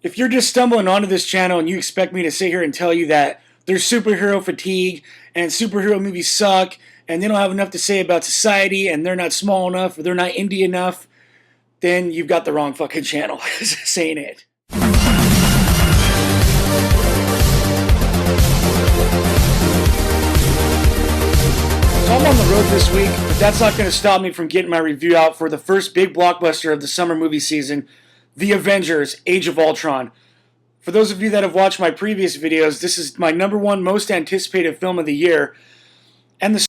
If you're just stumbling onto this channel and you expect me to sit here and tell you that there's superhero fatigue and superhero movies suck and they don't have enough to say about society and they're not small enough or they're not indie enough, then you've got the wrong fucking channel saying it. So I'm on the road this week, but that's not going to stop me from getting my review out for the first big blockbuster of the summer movie season, The Avengers: Age of Ultron. For those of you that have watched my previous videos, this is my #1 most anticipated film of the year. And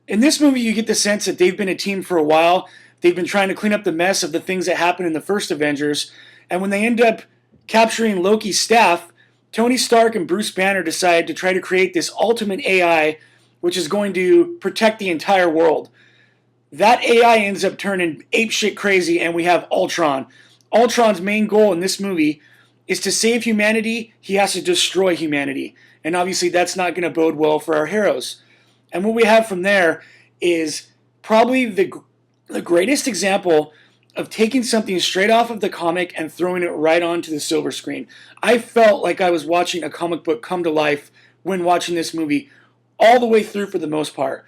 in this movie, you get the sense that they've been a team for a while. They've been trying to clean up the mess of the things that happened in the first Avengers. And when they end up capturing Loki's staff, Tony Stark and Bruce Banner decide to try to create this ultimate AI which is going to protect the entire world. That AI ends up turning apeshit crazy, and we have Ultron. Ultron's main goal in this movie is to save humanity. He has to destroy humanity. And obviously that's not going to bode well for our heroes. And what we have from there is probably the greatest example of taking something straight off of the comic and throwing it right onto the silver screen. I felt like I was watching a comic book come to life when watching this movie all the way through for the most part.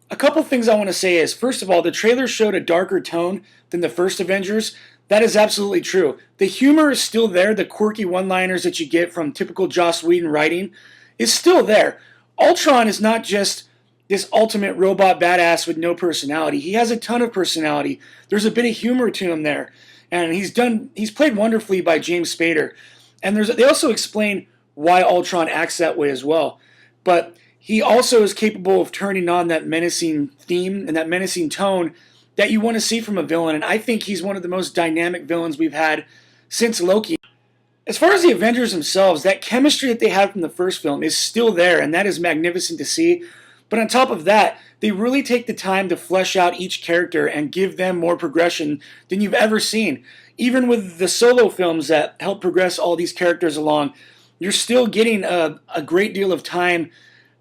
A couple things I want to say is, first of all, the trailer showed a darker tone than the first Avengers. That is absolutely true. The humor is still there. The quirky one-liners that you get from typical Joss Whedon writing is still there. Ultron is not just this ultimate robot badass with no personality. He has a ton of personality. There's a bit of humor to him there. And he's played wonderfully by James Spader. And they also explain why Ultron acts that way as well. But he also is capable of turning on that menacing theme and that menacing tone that you want to see from a villain. And I think he's one of the most dynamic villains we've had since Loki. As far as the Avengers themselves, that chemistry that they had from the first film is still there, and that is magnificent to see. But on top of that, they really take the time to flesh out each character and give them more progression than you've ever seen. Even with the solo films that help progress all these characters along, you're still getting a great deal of time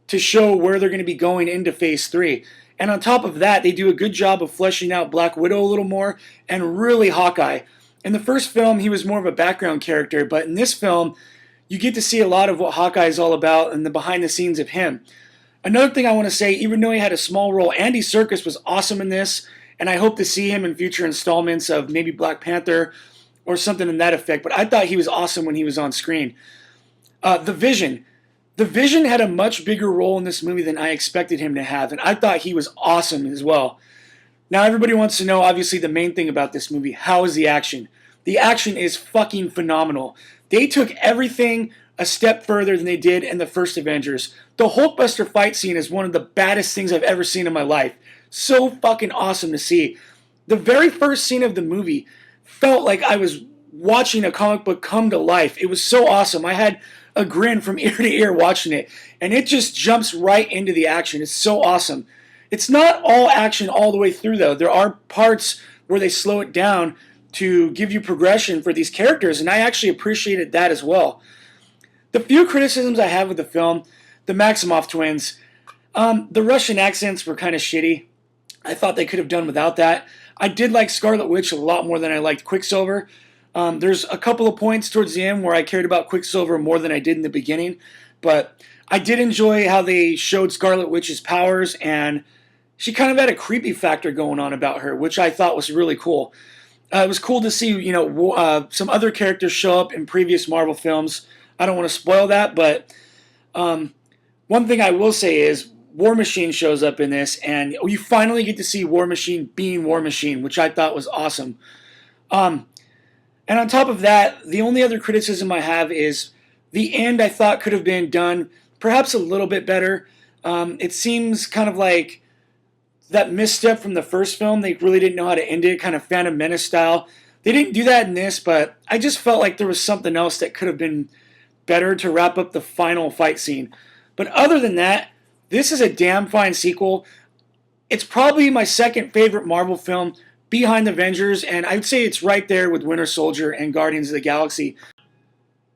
to show where they're going to be going into Phase 3. And on top of that, they do a good job of fleshing out Black Widow a little more, and really Hawkeye. In the first film, he was more of a background character, but in this film, you get to see a lot of what Hawkeye is all about and the behind the scenes of him. Another thing I want to say, even though he had a small role, Andy Serkis was awesome in this, and I hope to see him in future installments of maybe Black Panther or something in that effect, but I thought he was awesome when he was on screen. The Vision. The Vision had a much bigger role in this movie than I expected him to have, and I thought he was awesome as well. Now everybody wants to know, obviously, the main thing about this movie. How is the action? The action is fucking phenomenal. They took everything a step further than they did in the first Avengers. The Hulkbuster fight scene is one of the baddest things I've ever seen in my life. So fucking awesome to see. The very first scene of the movie felt like I was watching a comic book come to life. It was so awesome. I had a grin from ear to ear watching it, and it just jumps right into the action. It's so awesome. It's not all action all the way through, though. There are parts where they slow it down to give you progression for these characters, and I actually appreciated that as well. The few criticisms I have with the film, the Maximoff twins, the Russian accents were kind of shitty. I thought they could have done without that. I did like Scarlet Witch a lot more than I liked Quicksilver. There's a couple of points towards the end where I cared about Quicksilver more than I did in the beginning, but I did enjoy how they showed Scarlet Witch's powers, and she kind of had a creepy factor going on about her, which I thought was really cool. It was cool to see, some other characters show up in previous Marvel films. I don't want to spoil that, but one thing I will say is War Machine shows up in this, and you finally get to see War Machine being War Machine, which I thought was awesome. And on top of that, the only other criticism I have is the end I thought could have been done perhaps a little bit better. It seems kind of like that misstep from the first film. They really didn't know how to end it, kind of Phantom Menace style. They didn't do that in this, but I just felt like there was something else that could have been better to wrap up the final fight scene. But other than that, this is a damn fine sequel. It's probably my second favorite Marvel film behind the Avengers, and I'd say it's right there with Winter Soldier and Guardians of the Galaxy.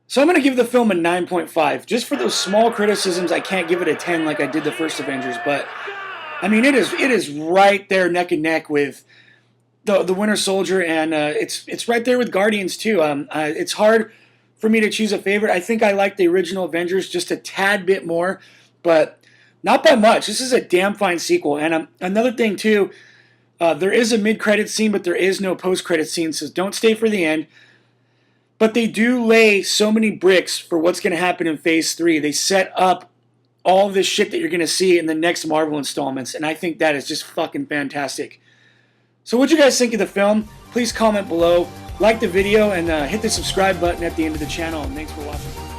So I'm going to give the film a 9.5. Just for those small criticisms, I can't give it a 10 like I did the first Avengers, but I mean, it is right there neck and neck with the Winter Soldier, and it's right there with Guardians too. It's hard for me to choose a favorite. I think I like the original Avengers just a tad bit more, but not by much. This is a damn fine sequel. And another thing, too, there is a mid-credit scene, but there is no post-credit scene, so don't stay for the end. But they do lay so many bricks for what's going to happen in Phase 3. They set up all this shit that you're going to see in the next Marvel installments, and I think that is just fucking fantastic. So what you guys think of the film? Please comment below, like the video, and hit the subscribe button at the end of the channel, and thanks for watching.